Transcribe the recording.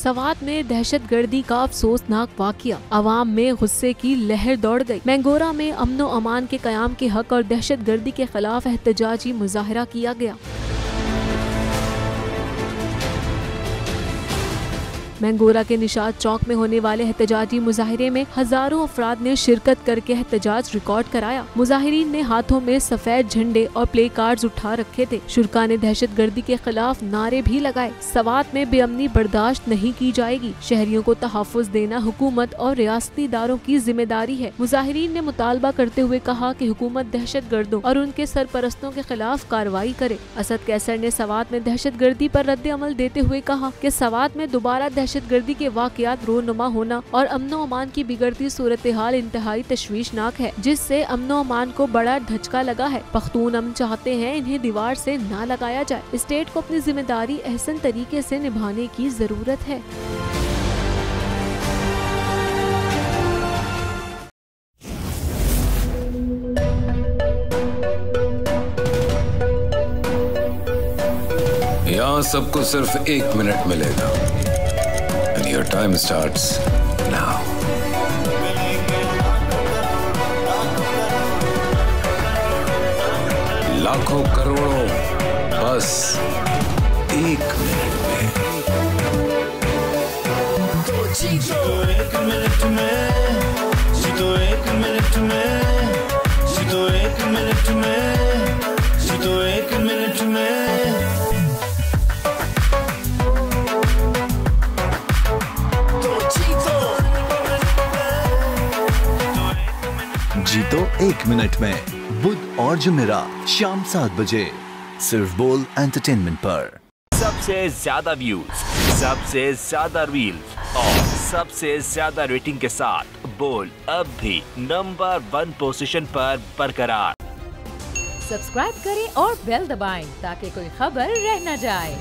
सवात में दहशतगर्दी का अफसोसनाक वाकया, अवाम में गुस्से की लहर दौड़ गई। मैंगोरा में अमनो अमान के कयाम के हक और दहशतगर्दी के खिलाफ एहतजाजी मुजाहरा किया गया। मैंगोरा के निशात चौक में होने वाले एहतजाजी मुजाहिरे में हजारों अफराद ने शिरकत करके एहतजाज रिकॉर्ड कराया। मुजाहिरीन ने हाथों में सफेद झंडे और प्ले कार्ड्स उठा रखे थे। शुरा ने दहशतगर्दी के खिलाफ नारे भी लगाए। सवात में बेअमनी बर्दाश्त नहीं की जाएगी। शहरियों को तहफ़्फ़ुज़ देना हुकूमत और रियासती इदारों की जिम्मेदारी है। मुजाहिरीन ने मुतालबा करते हुए कहा कि हुकूमत दहशतगर्दों और उनके सरपरस्तों के खिलाफ कार्रवाई करे। असद कैसर ने सवात में दहशतगर्दी पर रद्द अमल देते हुए कहा कि सवात में दोबारा दहशतगर्दी के वाकयात रोनुमा होना और अमनो अमान की बिगड़ती सूरत हाल इंतहाई तशवीशनाक है, जिससे अमनो अमान को बड़ा धचका लगा है। पख्तून अमन चाहते हैं, इन्हें दीवार से ना लगाया जाए। स्टेट को अपनी जिम्मेदारी एहसन तरीके से निभाने की जरूरत है। यहाँ सबको सिर्फ 1 मिनट मिलेगा। And your time starts now. लाखों करोड़ों बस 1 मिनट में। जीतो 1 मिनट में, जीतो 1 मिनट में, जीतो 1 मिनट में, जीतो 1 मिनट में। जीतो 1 मिनट में, बुध और जुमेरात शाम 7 बजे सिर्फ बोल एंटरटेनमेंट पर। सबसे ज्यादा व्यूज, सबसे ज्यादा रील्स और सबसे ज्यादा रेटिंग के साथ बोल अब भी नंबर 1 पोजीशन पर बरकरार। सब्सक्राइब करें और बेल दबाएं ताकि कोई खबर रह न जाए।